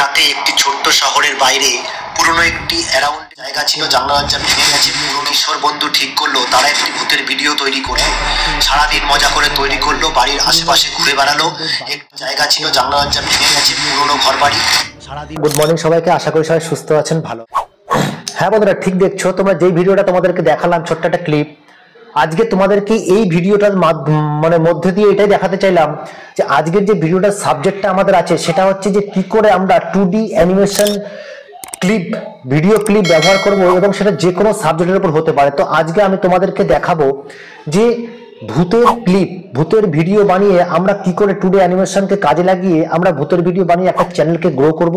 রাতে একটি ছোট্ট শহরের বাইরে পুরনো একটি অ্যারাউন্ড জায়গা ছিল, জানলা দরজা ভেঙে গেছে। পুরনো কিশোর বন্ধু ঠিক করলো তারা একটি ভূতের ভিডিও তৈরি করবে। সারাদিন মজা করে তৈরি করলো, বাড়ির আশেপাশে ঘুরে বেড়ালো। একটি জায়গা ছিল, জানলা দরজা ভেঙে গেছে, পুরনো ঘর বাড়ি। সারাদিন। গুড মর্নিং সবাইকে, আশা করি সবাই সুস্থ আছেন, ভালো। হ্যাঁ বন্ধুরা, ঠিক দেখছো তোমরা, যেই ভিডিওটা তোমাদেরকে দেখালাম ছোট্ট একটা ক্লিপ, আজকে তোমাদেরকে এই ভিডিওটার মধ্যে দিয়ে এটাই দেখাতে চাইলাম যে আজকের যে ভিডিওটার সাবজেক্টটা আমাদের আছে সেটা হচ্ছে যে কি করে আমরা 2D animation clip, video clip ব্যবহার করব, এবং সেটা যে কোনো সাবজেক্টের উপর হতে পারে। তো আজকে আমি তোমাদেরকে দেখাবো যে ভূতের ক্লিপ, ভূতের ভিডিও বানিয়ে আমরা কি করে 2D অ্যানিমেশনকে কাজে লাগিয়ে আমরা ভূতের ভিডিও বানিয়ে একটা চ্যানেলকে গ্রো করব,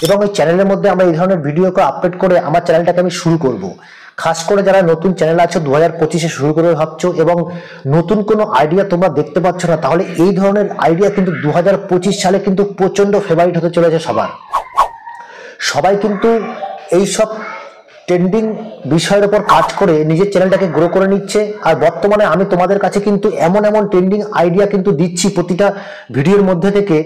এবং ওই চ্যানেলের মধ্যে আমরা এই ধরনের ভিডিওকে আপলোড করে আমার চ্যানেলটাকে আমি শুরু করব। খাস করে যারা নতুন চ্যানেল আছে 2025-এ শুরু করে ভাবছো এবং নতুন কোনো আইডিয়া তোমরা দেখতে পাচ্ছ না, তাহলে এই ধরনের আইডিয়া কিন্তু 2025 সালে কিন্তু প্রচন্ড ফেভারিট হতে চলেছে সবার। সবাই কিন্তু এইসব ট্রেন্ডিং বিষয়ের উপর কাজ করে নিজের চ্যানেলটাকে গ্রো করে নিচ্ছে। আর বর্তমানে আমি তোমাদের কাছে কিন্তু এমন ট্রেন্ডিং আইডিয়া কিন্তু দিচ্ছি প্রতিটা ভিডিওর মধ্যে থেকে।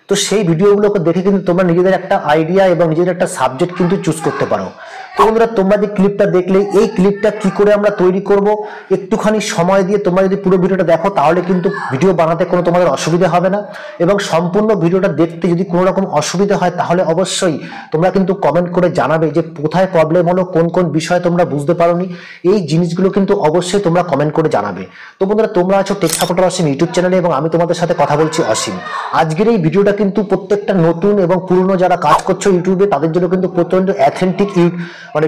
তো সেই ভিডিওগুলোকে দেখে কিন্তু তোমরা নিজেদের একটা আইডিয়া এবং নিজেদের একটা সাবজেক্ট কিন্তু চুজ করতে পারো। তো বন্ধুরা, তোমরা যে ক্লিপটা দেখলে, এই ক্লিপটা কি করে আমরা তৈরি করব, একটুখানি সময় দিয়ে তোমরা যদি পুরো ভিডিওটা দেখো তাহলে কিন্তু ভিডিও বানাতে কোনো তোমাদের অসুবিধা হবে না। এবং সম্পূর্ণ ভিডিওটা দেখতে যদি কোনো রকম অসুবিধা হয় তাহলে অবশ্যই তোমরা কিন্তু কমেন্ট করে জানাবে যে কোথায় প্রবলেম হলো, কোন কোন বিষয়ে তোমরা বুঝতে পারোনি। এই জিনিসগুলো কিন্তু অবশ্যই তোমরা কমেন্ট করে জানাবে। তো বন্ধুরা, তোমরা আছো টেক সাপোর্টার অসীম ইউটিউব চ্যানেলে এবং আমি তোমাদের সাথে কথা বলছি অসীম। আজকের এই ভিডিওটা কিন্তু প্রত্যেকটা নতুন এবং পুরনো যারা কাজ করছো ইউটিউবে তাদের জন্য কিন্তু প্রচন্ড অ্যাথেন্টিক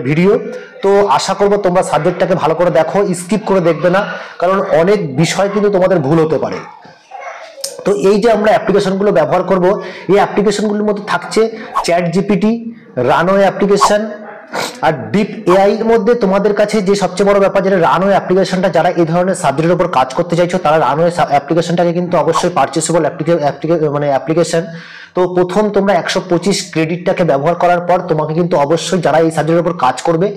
ভিডিও। তো আশা করবো তোমরা সাবজেক্টটাকে ভালো করে দেখো, স্কিপ করে দেখবে না, কারণ অনেক বিষয় কিন্তু তোমাদের ভুল হতে পারে। তো এই যে আমরা অ্যাপ্লিকেশনগুলো ব্যবহার করব, এই অ্যাপ্লিকেশনগুলোর মধ্যে থাকছে চ্যাট জিপিটি, রানওয়ে অ্যাপ্লিকেশন আর ডিপ এআই। এর মধ্যে তোমাদের কাছে যে সবচেয়ে বড় ব্যাপার, যেটা রানওয়ে অ্যাপ্লিকেশনটা, যারা এই ধরনের সাবজেক্টের উপর কাজ করতে চাইছো তারা রানওয়ে অ্যাপ্লিকেশনটাকে কিন্তু অবশ্যই পারচেসেবল অ্যাপ্লিকেশন। তো প্রথম তোমরা 125 ক্রেডিটটাকে ব্যবহার করার পর তোমাকে কিন্তু অবশ্যই, যারা এই সাবজেক্টের উপর কাজ করবে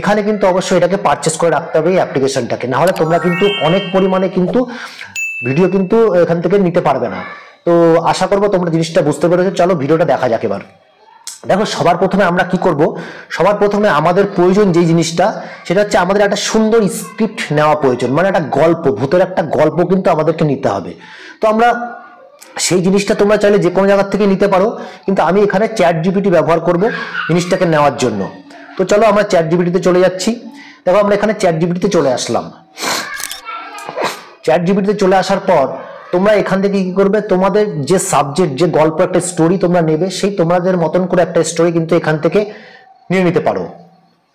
এখানে কিন্তু অবশ্যই এটাকে পারচেস করে রাখতে হবে এই অ্যাপ্লিকেশনটাকে, না হলে তোমরা কিন্তু অনেক পরিমাণে কিন্তু ভিডিও কিন্তু এখান থেকে নিতে পারবে না। তো আশা করবো তোমরা জিনিসটা বুঝতে পেরেছো। চলো ভিডিওটা দেখা যাক। এবার দেখো, সবার প্রথমে আমরা কি করব, সবার প্রথমে আমাদের প্রয়োজন যে জিনিসটা সেটা হচ্ছে আমাদের একটা সুন্দর স্ক্রিপ্ট নেওয়া প্রয়োজন, মানে একটা গল্প, ভূতের একটা গল্প কিন্তু আমাদেরকে নিতে হবে। তো আমরা সেই জিনিসটা তোমরা চাইলে যে কোনো জায়গা থেকে নিতে পারো, কিন্তু আমি এখানে চ্যাট জিপিটি ব্যবহার করব জিনিসটাকে নেওয়ার জন্য। তো চলো আমরা চ্যাট জিপিটিতে চলে যাচ্ছি। দেখো, আমরা এখানে চ্যাট জিপিটিতে চলে আসলাম। চ্যাট জিপিটিতে চলে আসার পর তোমরা এখান থেকে কি করবে, তোমাদের যে সাবজেক্ট, যে গল্প, একটা স্টোরি তোমরা নেবে, সেই তোমাদের মতন করে একটা স্টোরি কিন্তু এখান থেকে নিয়ে নিতে পারো।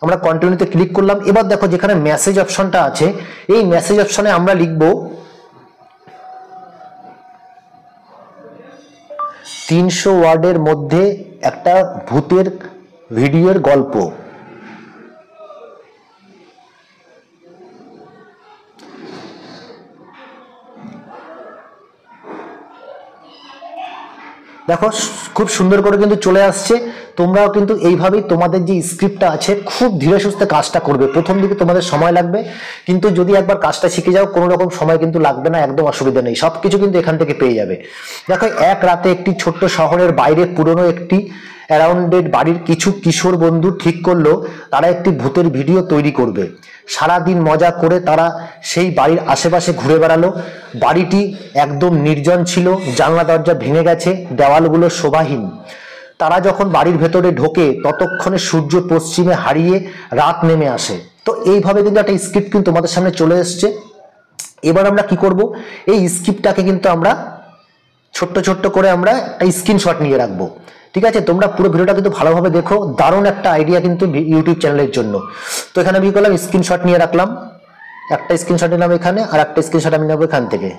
আমরা কন্টিনিউতে ক্লিক করলাম। এবার দেখো, যেখানে মেসেজ অপশনটা আছে, এই মেসেজ অপশনে আমরা লিখবো 300 ওয়ার্ডের মধ্যে একটা ভূতের ভিডিওর গল্প। দেখো, খুব সুন্দর করে কিন্তু চলে আসছে। তোমরাও কিন্তু এইভাবেই তোমাদের যে স্ক্রিপ্টটা আছে খুব ধীরে সুস্থে কাজটা করবে। প্রথম দিকে তোমাদের সময় লাগবে, কিন্তু যদি একবার কাজটা শিখে যাও কোনো রকম সময় কিন্তু লাগবে না, একদম অসুবিধা নেই, সবকিছু কিন্তু এখান থেকে পেয়ে যাবে। দেখো, এক রাতে একটি ছোট্ট শহরের বাইরে পুরনো একটি অ্যারাউন্ডেড বাড়ির কিছু কিশোর বন্ধু ঠিক করলো তারা একটি ভূতের ভিডিও তৈরি করবে। সারাদিন মজা করে তারা সেই বাড়ির আশেপাশে ঘুরে বেড়ালো। বাড়িটি একদম নির্জন ছিল, জানলা দরজা ভেঙে গেছে, দেওয়ালগুলো শোভাহীন। তারা যখন বাড়ির ভেতরে ঢোকে ততক্ষণে সূর্য পশ্চিমে হারিয়ে রাত নেমে আসে। তো এইভাবে কিন্তু একটা স্ক্রিপ্ট কিন্তু তোমাদের সামনে চলে এসছে। এবার আমরা কি করব, এই স্ক্রিপ্টটাকে কিন্তু আমরা ছোট্ট ছোট্ট করে আমরা একটা স্ক্রিনশট নিয়ে রাখবো। ঠিক আছে, তোমরা পুরো ভিডিওটা কিন্তু ভালোভাবে দেখো, দারুণ একটা আইডিয়া কিন্তু ইউটিউব চ্যানেলের জন্য। তো এখানে আমি কি করলাম, স্ক্রিনশট নিয়ে রাখলাম, একটা স্ক্রিনশট নিলাম এখানে, আর একটা স্ক্রিনশট আমি নেবো এখান থেকে।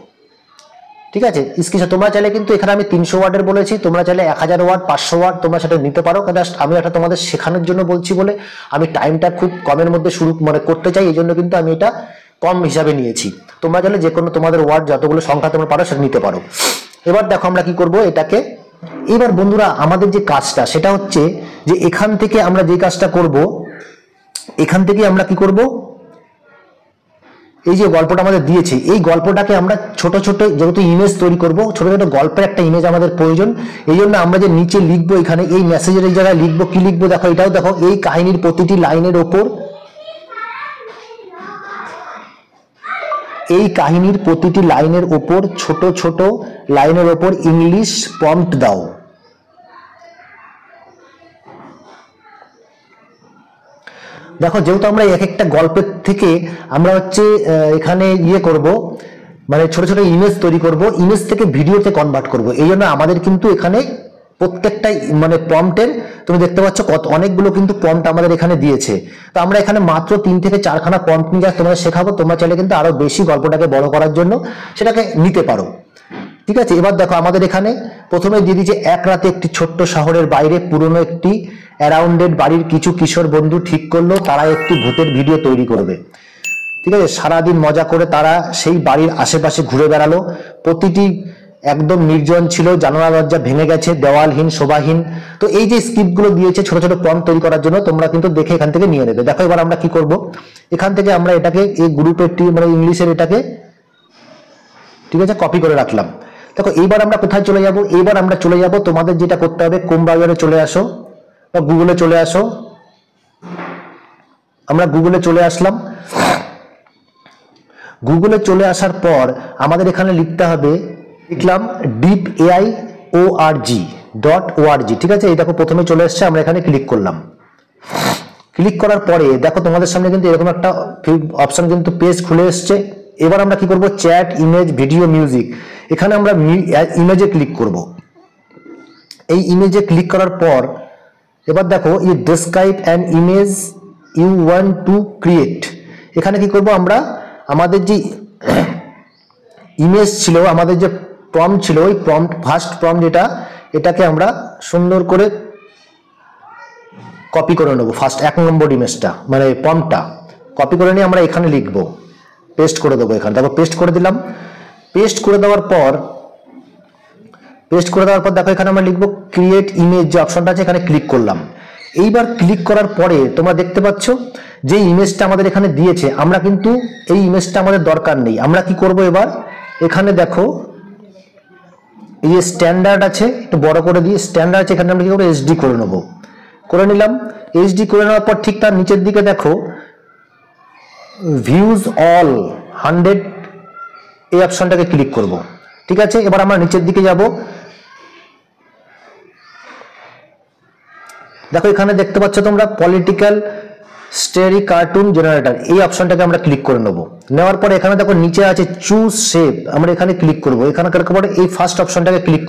ঠিক আছে, স্ক্রিনশট তোমরা চাইলে কিন্তু এখানে আমি 300 ওয়ার্ডের বলেছি, তোমরা চাইলে 1000 ওয়ার্ড, 500 ওয়ার্ড তোমরা সেটা নিতে পারো। জাস্ট আমি এটা তোমাদের শেখানোর জন্য বলছি বলে আমি টাইমটা খুব কমের মধ্যে শুরু করতে চাই, এই জন্য কিন্তু আমি এটা কম হিসাবে নিয়েছি। তোমরা চাইলে যে কোনো তোমাদের ওয়ার্ড যতগুলো সংখ্যা তোমরা পারো সেটা নিতে পারো। এবার দেখো আমরা কি করব এটাকে। এবার বন্ধুরা, আমাদের যে কাজটা সেটা হচ্ছে যে এখান থেকে আমরা যে কাজটা করব, এখান থেকে আমরা কি করব, এই যে গল্পটা আমাদের দিয়েছে, এই গল্পটাকে আমরা ছোট ছোট যেহেতু ইমেজ তৈরি করব, ছোট ছোট গল্পের একটা ইমেজ আমাদের প্রয়োজন। এই জন্য আমরা যে নিচে লিখবো, এখানে এই মেসেজের এই জায়গায় লিখবো, কি লিখবো দেখো, এটাও দেখো, এই কাহিনীর প্রতিটি লাইনের ওপর, এই কাহিনীর প্রতিটি লাইনের ওপর, ছোট ছোট লাইনের ওপর ইংলিশ প্রম্পট দাও। দেখো যেহেতু আমরা এক একটা গল্পের থেকে আমরা হচ্ছে এখানে ইয়ে করব, মানে ছোট ছোট ইমেজ তৈরি করব, ইমেজ থেকে ভিডিওতে কনভার্ট করব, এই জন্য আমাদের কিন্তু এখানে প্রত্যেকটা মানে প্রম্পটের তুমি দেখতে পাচ্ছ কত অনেকগুলো কিন্তু প্রম্পট আমাদের এখানে দিয়েছে। তো আমরা এখানে মাত্র 3 থেকে 4খানা প্রম্পট নিয়ে তোমাদের শেখাবো, তোমরা চাইলে কিন্তু আরো বেশি গল্পটাকে বড় করার জন্য সেটাকে নিতে পারো। ঠিক আছে, এবার দেখো আমাদের এখানে প্রথমে দিয়ে দিয়েছে, এক রাতে একটি ছোট্ট শহরের বাইরে পুরনো একটি অ্যারাউন্ডেড বাড়ির কিছু কিশোর বন্ধু ঠিক করলো তারা একটি ভূতের ভিডিও তৈরি করবে। ঠিক আছে, সারাদিন মজা করে তারা সেই বাড়ির আশেপাশে ঘুরে বেড়ালো। প্রতিটি একদম নির্জন ছিল, জানালা দরজা ভেঙে গেছে, দেওয়ালহীন, শোভাহীন। তো এই যে স্ক্রিপ্টগুলো দিয়েছে ছোট ছোট প্রম্পট তৈরি করার জন্য, তোমরা কিন্তু দেখে এখান থেকে নিয়ে নেবে। দেখো এবার আমরা কি করব, এখান থেকে আমরা এটাকে এই গ্রুপের মানে ইংলিশের এটাকে ঠিক আছে কপি করে রাখলাম। দেখো এইবার আমরা কোথায় চলে যাব, এইবার আমরা চলে যাব, তোমাদের যেটা করতে হবে ক্রোম চলে আসো বা গুগলে চলে আসো। আমরা গুগলে চলে আসলাম। গুগলে চলে আসার পর আমাদের এখানে লিখতে হবে, লিখলাম deepaiorg.org। ঠিক আছে, এই দেখো প্রথমে চলে এসছে, আমরা এখানে ক্লিক করলাম। ক্লিক করার পরে দেখো তোমাদের সামনে কিন্তু এরকম একটা অপশন কিন্তু পেজ খুলে এসছে। এবার আমরা কি করব, চ্যাট, ইমেজ, ভিডিও, মিউজিক, এখানে আমরা ইমেজে ক্লিক করব। এই ইমেজে ক্লিক করার পর এবার দেখো এই describe an image you want to create, এখানে কি করব আমরা আমাদের যে ইমেজ ছিল, আমাদের যে প্রম্পট ছিল, ওই প্রম্পট ফার্স্ট প্রম্পট যেটা, এটাকে আমরা সুন্দর করে কপি করে নেব। ফার্স্ট 1 নম্বর ইমেজটা মানে প্রম্পটটা কপি করে নিয়ে আমরা এখানে লিখব, পেস্ট করে দেবো। এখানে দেখো পেস্ট করে দিলাম। পেস্ট করে দেওয়ার পর দেখো এখানে আমরা লিখবো ক্রিয়েট ইমেজ, যে অপশনটা আছে এখানে ক্লিক করলাম। এইবার ক্লিক করার পরে তোমরা দেখতে পাচ্ছ যে ইমেজটা আমাদের এখানে দিয়েছে, আমরা কিন্তু এই ইমেজটা আমাদের দরকার নেই। আমরা কি করব, এবার এখানে দেখো এই যে স্ট্যান্ডার্ড আছে, একটু বড় করে দিয়ে স্ট্যান্ডার্ড আছে, এখানে আমরা কি করবো, এইচডি করে নেব। করে নিলাম। এইচডি করে নেওয়ার পর ঠিক তার নিচের দিকে দেখো ভিউজ অল 100, এই অপশনটাকে ক্লিক করব। ঠিক আছে, এবার আমরা নিচের দিকে যাব। দেখো এখানে দেখতে পাচ্ছ তোমরা পলিটিক্যাল স্টোরি কার্টুন জেনারেটর, এই অপশনটাকে আমরা ক্লিক করে নেব। নেওয়ার পরে এখানে দেখো নিচে আছে চুজ শেপ, আমরা এখানে ক্লিক করব। এখানে পরে এই ফার্স্ট অপশনটাকে ক্লিক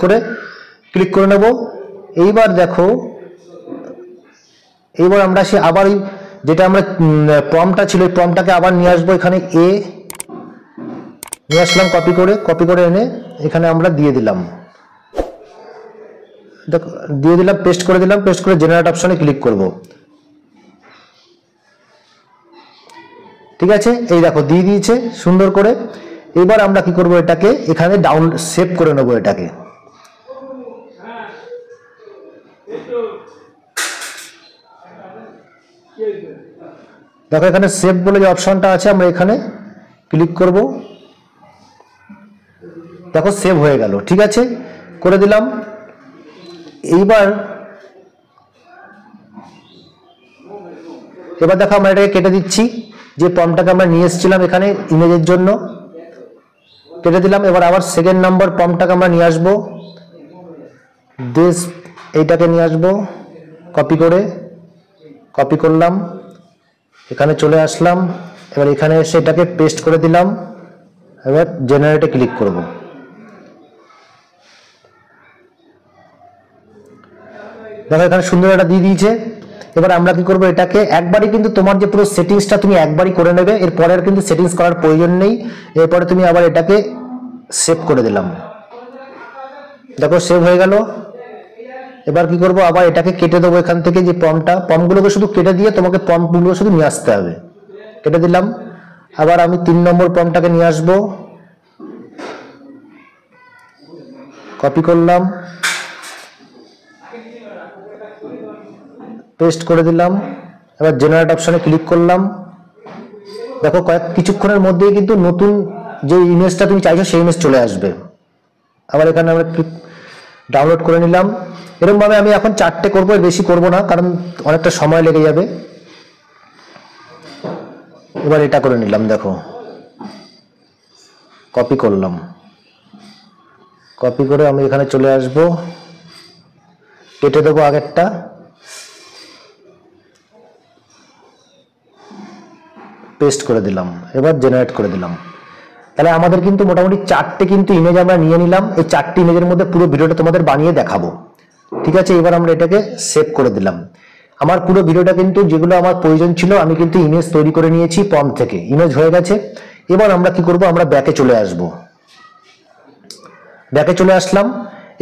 করে নেব। এইবার দেখো এইবার আমরা সে আবার যেটা আমরা প্রম্পটটা ছিল, এই প্রম্পটটাকে আবার নিয়ে আসবো, এখানে নিয়ে আসলাম, কপি করে এনে এখানে আমরা দিয়ে দিলাম। দেখো দিয়ে দিলাম, পেস্ট করে দিলাম। পেস্ট করে জেনারেট অপশনে ক্লিক করব। ঠিক আছে, এই দেখো দিয়ে দিয়েছে সুন্দর করে। এবার আমরা কি করব, এটাকে এখানে সেভ করে নেব। এটাকে দেখো এখানে সেভ বলে যে অপশনটা আছে, আমরা এখানে ক্লিক করব। দেখো সেভ হয়ে গেল। ঠিক আছে, করে দিলাম। এবার দেখো আমরা এটাকে কেটে দিচ্ছি, যে প্রম্পটটাকে আমরা নিয়ে এসেছিলাম এখানে ইমেজের জন্য, কেটে দিলাম। এবার আবার সেকেন্ড নাম্বার প্রম্পটটাকে আমরা নিয়ে আসবো, এইটাকে নিয়ে আসবো, কপি করলাম, এখানে চলে আসলাম। এবার এখানে এসে এটাকে পেস্ট করে দিলাম। এবার জেনারেটে ক্লিক করব। দেখো এখানে সুন্দর একটা দিয়ে দিয়েছে। এবার আমরা কি করব, এটাকে একবারই কিন্তু তোমার যে পুরো সেটিংসটা তুমি একবারই করে নেবে, এরপরে আর কিন্তু সেটিংস করার প্রয়োজন নেই। এরপরে তুমি আবার এটাকে সেভ করে দিলাম। দেখো সেভ হয়ে গেল। এবার কি করব, আবার এটাকে কেটে দেবো এখান থেকে, যে প্রম্পটগুলোকে শুধু কেটে দিয়ে তোমাকে প্রম্পটগুলো শুধু নিয়ে আসতে হবে। কেটে দিলাম। আবার আমি 3 নম্বর প্রম্পটটাকে নিয়ে আসবো, কপি করলাম, পেস্ট করে দিলাম। এবার জেনারেট অপশনে ক্লিক করলাম। দেখো কিছুক্ষণের মধ্যেই কিন্তু নতুন যে ইমেজটা তুমি চাইছো সেই ইমেজ চলে আসবে। আবার এখানে আমরা ডাউনলোড করে নিলাম। এরকম ভাবে আমি এখন 4টে করবো, এর বেশি করব না কারণ অনেকটা সময় লেগে যাবে। এবার এটা করে নিলাম, দেখো কপি করলাম, কপি করে আমি এখানে চলে আসব, কেটে দেবো আগেরটা, পেস্ট করে দিলাম, এবার জেনারেট করে দিলাম। তাহলে আমাদের কিন্তু মোটামুটি 4টে কিন্তু ইমেজ আমরা নিয়ে নিলাম। এই 4টে ইমেজের মধ্যে পুরো ভিডিওটা তোমাদের বানিয়ে দেখাবো, ঠিক আছে। এবার আমরা এটাকে সেভ করে দিলাম। আমার পুরো ভিডিওটা কিন্তু যেগুলো আমার প্রয়োজন ছিল আমি কিন্তু ইমেজ তৈরি করে নিয়েছি প্রম্পট থেকে, ইমেজ হয়ে গেছে। এবার আমরা কি করব, আমরা ব্যাকে চলে আসব, ব্যাকে চলে আসলাম।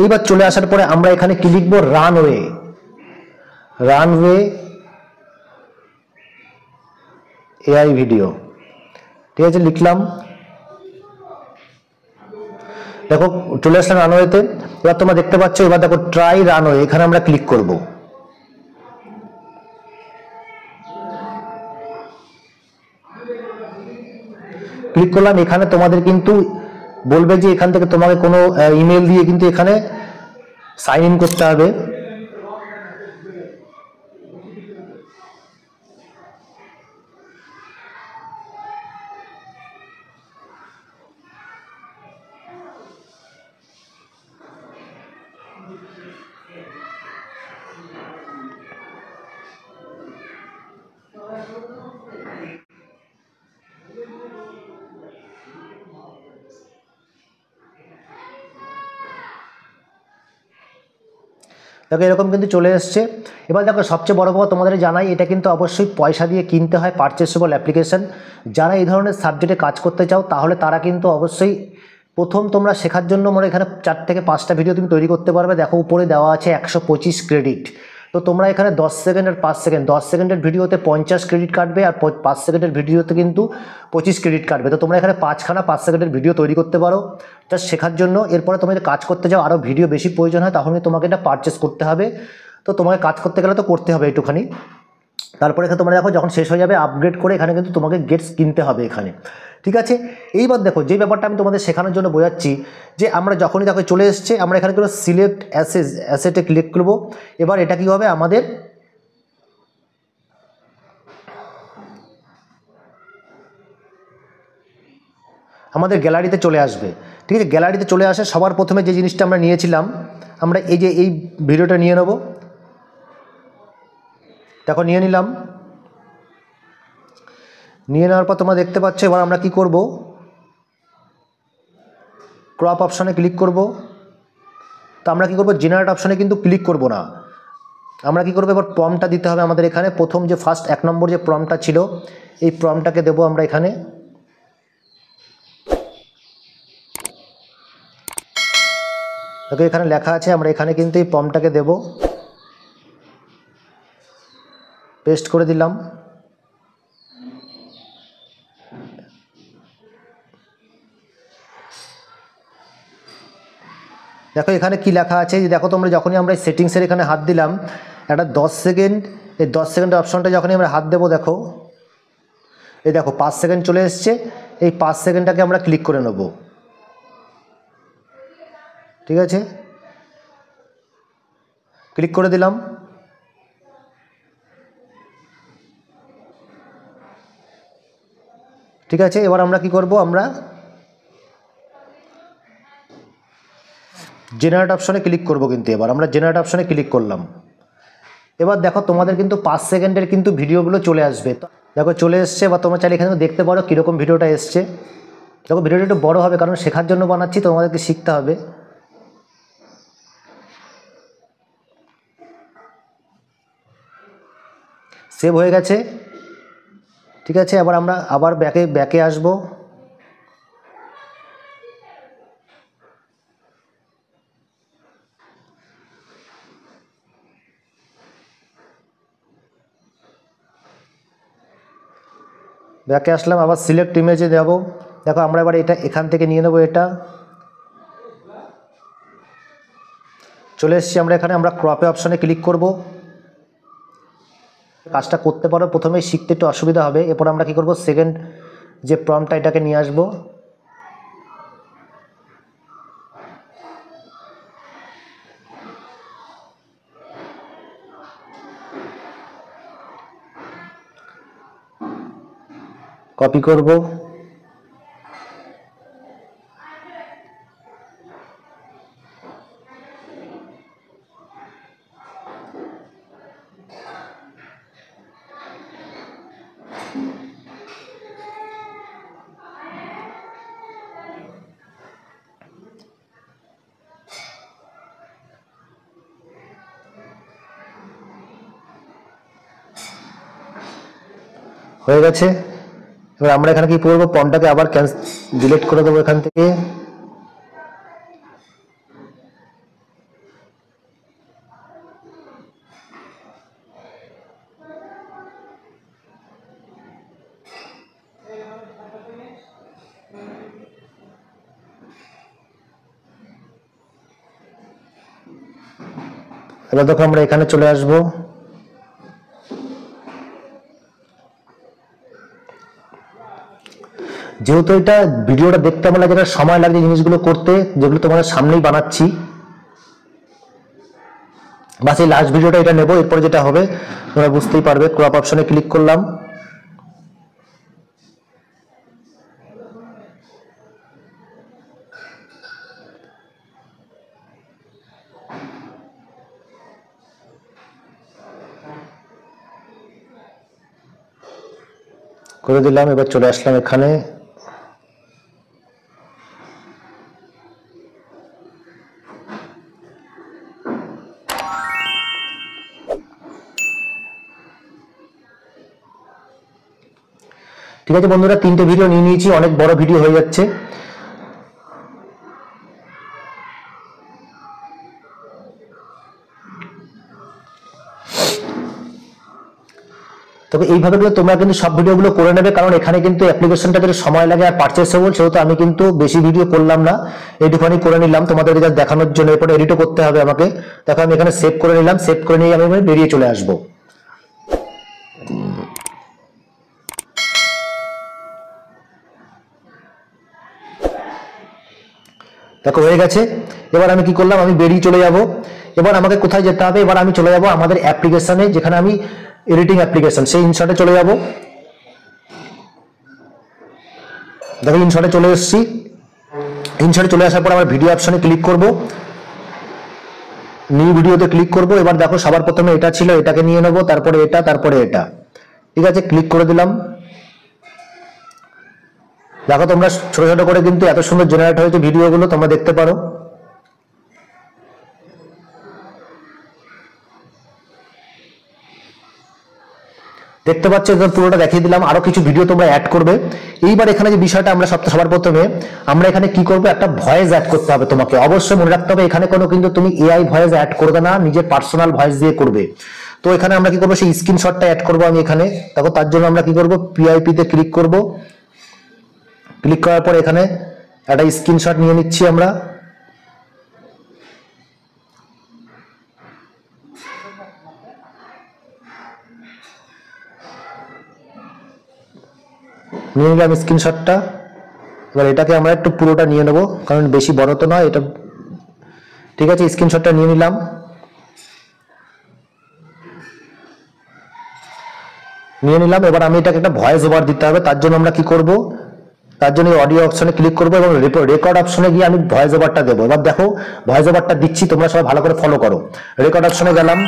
এইবার চলে আসার পরে আমরা এখানে কি লিখবো, রানওয়ে, রানওয়ে এআই ভিডিও, ঠিক আছে, লিখলাম। দেখো চলে আসলাম রানওয়েতে। এবার তোমরা দেখতে পাচ্ছ, এবার দেখো ট্রাই রানওয়ে, এখানে আমরা ক্লিক করব। ক্লিক করলাম। এখানে তোমাদের কিন্তু বলবে যে এখান থেকে তোমাকে কোনো ইমেল দিয়ে কিন্তু এখানে সাইন ইন করতে হবে। দেখো এরকম কিন্তু চলে এসছে। এবার দেখো সবচেয়ে বড় কথা তোমাদের জানাই, এটা কিন্তু অবশ্যই পয়সা দিয়ে কিনতে হয়, পারচেসেবল অ্যাপ্লিকেশন। যারা এই ধরনের সাবজেক্টে কাজ করতে চাও তাহলে তারা কিন্তু অবশ্যই প্রথম তোমরা শেখার জন্য মানে এখানে 4 থেকে 5টা ভিডিও তুমি তৈরি করতে পারবে। দেখো উপরে দেওয়া আছে 125 ক্রেডিট। তো তোমরা এখানে 10 সেকেন্ড আর 5 সেকেন্ড, 10 সেকেন্ডের ভিডিওতে 50 ক্রেডিট কাটবে আর 5 সেকেন্ডের ভিডিওতে কিন্তু 25 ক্রেডিট কাটবে। তো তোমরা এখানে 5 সেকেন্ডের ভিডিও তৈরি করতে পারো জাস্ট শেখার জন্য। এরপরে তুমি যদি কাজ করতে যাও, আরও ভিডিও বেশি প্রয়োজন হয়, তখন তোমাকে এটা পারচেস করতে হবে। তো তোমাকে কাজ করতে গেলে তো করতে হবে একটুখানি। তারপরে এখানে তোমরা দেখো যখন শেষ হয়ে যাবে আপগ্রেড করে এখানে কিন্তু তোমাকে গেটস কিনতে হবে এখানে, ঠিক আছে। এইবার দেখো যে ব্যাপারটা আমি তোমাদের শেখানোর জন্য বোঝাচ্ছি, যে আমরা যখনই দেখো চলে এসছে, আমরা এখানে কোনো সিলেক্ট অ্যাসেটে ক্লিক করবো। এবার এটা কি হবে, আমাদের গ্যালারিতে চলে আসবে, ঠিক আছে। গ্যালারিতে চলে আসে সবার প্রথমে যে জিনিসটা আমরা নিয়েছিলাম, আমরা এই যে এই ভিডিওটা নিয়ে নেব। দেখো নিয়ে নিলাম। নিয়ে নেওয়ার পর তোমরা দেখতে পাচ্ছ, এবার আমরা কি করব, ক্রপ অপশনে ক্লিক করব। তো আমরা কি করব, জেনারেট অপশনে কিন্তু ক্লিক করব না। আমরা কি করব, এবার প্রম্পটটা দিতে হবে আমাদের এখানে। প্রথম যে ফার্স্ট 1 নম্বর যে প্রম্পটটা ছিল, এই প্রম্পটটাকে দেব আমরা এখানে। দেখো এখানে লেখা আছে, আমরা এখানে কিন্তু এই প্রম্পটটাকে দেব, পেস্ট করে দিলাম। দেখো এখানে কি লেখা আছে, যে দেখো তোমরা যখনই আমরা সেটিংসের এখানে হাত দিলাম, একটা 10 সেকেন্ড, এই 10 সেকেন্ডের অপশনটা যখনই আমরা হাত দেবো, দেখো এই দেখো 5 সেকেন্ড চলে এসছে। এই 5 সেকেন্ডটাকে আমরা ক্লিক করে নেব, ঠিক আছে, ক্লিক করে দিলাম। ঠিক আছে, এবার আমরা কি করব, আমরা জেনারেট অপশনে ক্লিক করব। কিন্তু এবার আমরা জেনারেট অপশনে ক্লিক করলাম। এবার দেখো তোমাদের কিন্তু 5 সেকেন্ডের কিন্তু ভিডিওগুলো চলে আসবে। দেখো চলে এসছে, বা তোমরা চাইলে এখানে দেখতে পারো কীরকম ভিডিওটা এসছে। দেখো ভিডিওটা একটু বড় হবে কারণ শেখার জন্য বানাচ্ছি, তোমাদেরকে শিখতে হবে। সেভ হয়ে গেছে, ঠিক আছে। এবার আমরা আবার ব্যাকে আসব। ব্যাকে আসলাম, আবার সিলেক্ট ইমেজে যাব। দেখো আমরা এবার এটা এখান থেকে নিয়ে নেব, এটা চলে এসেছি আমরা এখানে। আমরা ক্রপে অপশনে ক্লিক করব। কাজটা করতে পারো, প্রথমে শিখতে একটু অসুবিধা হবে। এরপর আমরা কি করব, সেকেন্ড যে প্রম্পটটা এটাকে নিয়ে আসবো, কপি করব, হয়ে গেছে। এবার আমরা এখানে কি করবো, প্রম্পটটাকে আবার ডিলিট করে দেবো এখান থেকে। এবার দেখো আমরা এখানে চলে আসবো, যেহেতু এটা ভিডিওটা দেখতে আমার লাগে সময় লাগছে জিনিসগুলো করতে, যেগুলো তোমাদের সামনেই বানাচ্ছি, বাস এই লাস্ট ভিডিওটা এটা নেবো। এরপরে যেটা হবে তোমরা বুঝতেই পারবে। ক্রপ অপশনে ক্লিক করলাম, করে দিলাম। এবার চলে আসলাম এখানে, ঠিক আছে বন্ধুরা, 3টে ভিডিও নিয়ে নিয়েছি, অনেক বড় ভিডিও হয়ে যাচ্ছে। তবে এইভাবে তোমরা কিন্তু সব ভিডিওগুলো করে নেবে, কারণ এখানে কিন্তু অ্যাপ্লিকেশনটা যদি সময় লাগে আর পারচেসেবল, সেহেতু আমি কিন্তু বেশি ভিডিও করলাম না, এইটুখানি করে নিলাম তোমাদের জাস্ট দেখানোর জন্য। এরপরে এডিটও করতে হবে আমাকে। দেখো আমি এখানে সেভ করে নিলাম, সেভ করে নিয়ে আমি বেরিয়ে চলে আসবো। দেখো হয়ে গেছে। এবার আমি কি করলাম, আমি বেরিয়ে চলে যাব। এবার আমাকে কোথায় যেতে হবে, এবার আমি চলে যাব আমাদের অ্যাপ্লিকেশনে, যেখানে আমি এডিটিং অ্যাপ্লিকেশন, সেই ইনশটে চলে যাব। দেখো ইনশটে চলে এসেছি। ইনশটে চলে আসার পর আমার ভিডিও অপশনে ক্লিক করব, নিউ ভিডিওতে ক্লিক করব। এবার দেখো সবার প্রথমে এটা ছিল, এটাকে নিয়ে নেবো, তারপরে এটা, তারপরে এটা। ঠিক আছে, ক্লিক করে দিলাম। দেখো তোমরা ছোট ছোট করে কিন্তু এত সুন্দর জেনারেট হয়েছে ভিডিওগুলো, তোমরা দেখতে পারো। দেখতে পাচ্ছ, পুরোটা দেখিয়ে দিলাম। আরো কিছু ভিডিও তোমরা অ্যাড করবে। এইবার এখানে যে বিষয়টা আমরা সবার প্রথমে আমরা এখানে কি করবো, একটা ভয়েস অ্যাড করতে হবে। তোমাকে অবশ্যই মনে রাখতে হবে, এখানে কোনো কিন্তু তুমি এআই ভয়েস অ্যাড করবে না, নিজের পার্সোনাল ভয়েস দিয়ে করবে। তো এখানে আমরা কি করবো, সেই স্ক্রিনশটটা অ্যাড করবো আমি এখানে। দেখো তার জন্য আমরা কি করবো, পিআইপি তে ক্লিক করব। ক্লিক করার পর এখানে একটা স্ক্রিনশট নিয়ে নিচ্ছি আমরা। নিয়ে নিলাম স্ক্রিনশটটা। এবার এটাকে আমরা একটু পুরোটা নিয়ে নেব, কারণ বেশি বড় তো নয় এটা। ঠিক আছে, স্ক্রিনশটটা নিয়ে নিলাম। এবার আমি এটাকে একটা ভয়েস ওভার দিতে হবে। তার জন্য আমরা কি করব, তার জন্য অডিও অপশনে ক্লিক করবো এবং রেকর্ড অপশনে গিয়ে আমি ভয়েস ওভারটা দেবো। এবার দেখো ভয়েস ওভারটা দিচ্ছি, তোমরা সবাই ভালো করে ফলো করো। রেকর্ড অপশনে গেলাম,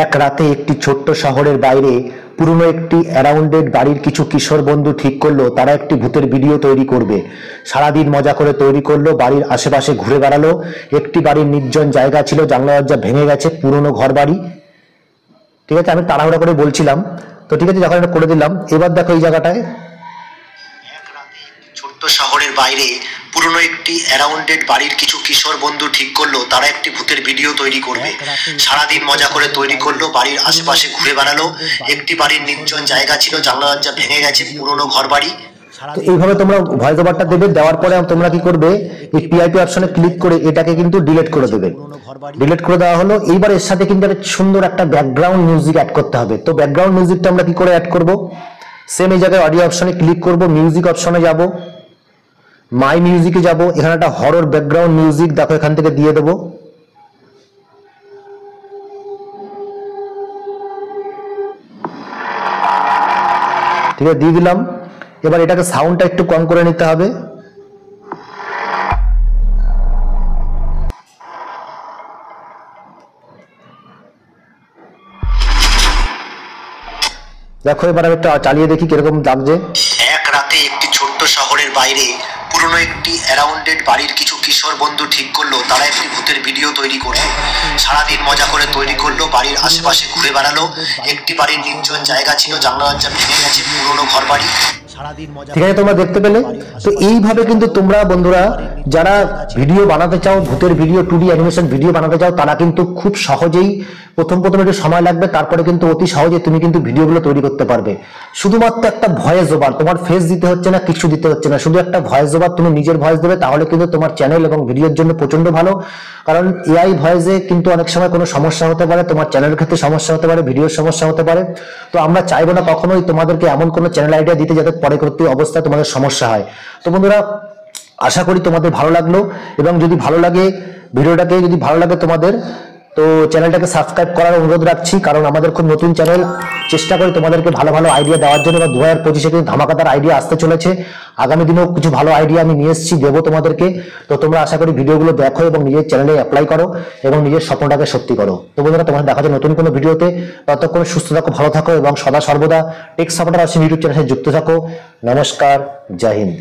এক রাতে একটি ছোট্ট শহরের বাইরে পুরনো একটি অ্যারাউন্ডেড বাড়ির কিছু কিশোর বন্ধু ঠিক করলো তারা একটি ভূতের ভিডিও তৈরি করবে। সারাদিন মজা করে তৈরি করলো, বাড়ির আশেপাশে ঘুরে বেড়ালো। একটি বাড়ির নির্জন জায়গা ছিল, জানলা দরজা ভেঙে গেছে, পুরনো ঘর বাড়ি। ঠিক আছে, আমি তাড়াহুড়া করে বলছিলাম তো। ঠিক আছে, যখন এটা করে দিলাম, এবার দেখো এই জায়গাটায় ছোট্ট শহরের বাইরে পুরনো একটি অ্যারাউন্ডেড বাড়ির কিছু কিশোর বন্ধু ঠিক করলো তারা একটি ভূতের ভিডিও তৈরি করবে। সারাদিন মজা করে তৈরি করলো, বাড়ির আশেপাশে ঘুরে বেড়ালো। একটি বাড়ির নির্জন জায়গা ছিল, জানলা দরজা ভেঙে গেছে, পুরনো ঘর বাড়ি। তো এইভাবে তোমরা ভয়েস ওভারটা দেবে, দেওয়ার পরে তোমরা কি করবে, এই পিআইপি অপশনে ক্লিক করে এটাকে কিন্তু ডিলিট করে দেবে। ডিলিট করে দেওয়া হলো। এইবার এর সাথে কিন্তু একটা সুন্দর একটা ব্যাকগ্রাউন্ড মিউজিক অ্যাড করতে হবে। তো ব্যাকগ্রাউন্ড মিউজিকটা আমরা কি করে অ্যাড করব, সেম এই জায়গায় অডিও অপশনে ক্লিক করব, মিউজিক অপশনে যাব, মাই মিউজিকে যাব, এখানে একটা হরর ব্যাকগ্রাউন্ড মিউজিক দেখো এখান থেকে দিয়ে দেবো। ঠিক আছে, দিয়ে দিলাম। এবার এটাকে সাউন্ডটা একটু কম করে নিতে হবে। দেখো এবার আমি একটা চালিয়ে দেখি কিরকম লাগছে। এক রাতে একটি ছোট্ট শহরের বাইরে পুরনো একটি অ্যারাউন্ডেড বাড়ির কিছু কিশোর বন্ধু ঠিক করলো তারা একটি ভূতের ভিডিও তৈরি করবে। সারাদিন মজা করে তৈরি করলো, বাড়ির আশেপাশে ঘুরে বেড়ালো। একটি বাড়ির নির্জন জায়গা ছিল, জানলা দরজা ভেঙে গেছে, পুরনো ঘর বাড়ি। ঠিক আছে, তোমরা দেখতে পেলে। তো এইভাবে কিন্তু তোমরা বন্ধুরা যারা ভিডিও বানাতে চাও, ভূতের ভিডিও, 2D অ্যানিমেশন ভিডিও বানাতে চাও, তারা কিন্তু খুব সহজেই প্রথম একটু সময় লাগবে, তারপরে কিন্তু অতি সহজে তুমি কিন্তু ভিডিওগুলো তৈরি করতে পারবে। শুধুমাত্র একটা ভয়েস ওভার, তোমার ফেস দিতে হচ্ছে না, কিছু দিতে হচ্ছে না, শুধু একটা ভয়েস ওভার তুমি নিজের ভয়েস দেবে, তাহলে কিন্তু তোমার চ্যানেল এবং ভিডিওর জন্য প্রচন্ড ভালো। কারণ এআই ভয়েসে কিন্তু অনেক সময় কোনো সমস্যা হতে পারে, তোমার চ্যানেলের ক্ষেত্রে সমস্যা হতে পারে, ভিডিওর সমস্যা হতে পারে। তো আমরা চাইবো না কখনোই তোমাদেরকে এমন কোনো চ্যানেল আইডিয়া দিতে যাতে পরবর্তী অবস্থায় তোমাদের সমস্যা হয়। তো বন্ধুরা, আশা করি তোমাদের ভালো লাগলো, এবং যদি ভালো লাগে ভিডিওটাকে, যদি ভালো লাগে তোমাদের, তো চ্যানেলটাকে সাবস্ক্রাইব করার অনুরোধ রাখছি। কারণ আমাদের খুব নতুন চ্যানেল, চেষ্টা করি তোমাদেরকে ভালো ভালো আইডিয়া দেওয়ার জন্য। বা 2025-এ কিন্তু ধামাকাদার আইডিয়া আসতে চলেছে। আগামী দিনেও কিছু ভালো আইডিয়া আমি নিয়ে এসেছি, দেবো তোমাদেরকে। তো তোমরা আশা করি ভিডিওগুলো দেখো এবং নিজের চ্যানেলে অ্যাপ্লাই করো এবং নিজের স্বপ্নটাকে সত্যি করো। তো বন্ধুরা, তোমাদের দেখা যায় নতুন কোনো ভিডিওতে। ততক্ষণ সুস্থ থাকো, ভালো থাকো এবং সদা সর্বদা টেক সাপোর্টার ইউটিউব চ্যানেলে যুক্ত থাকো। নমস্কার, জয় হিন্দ।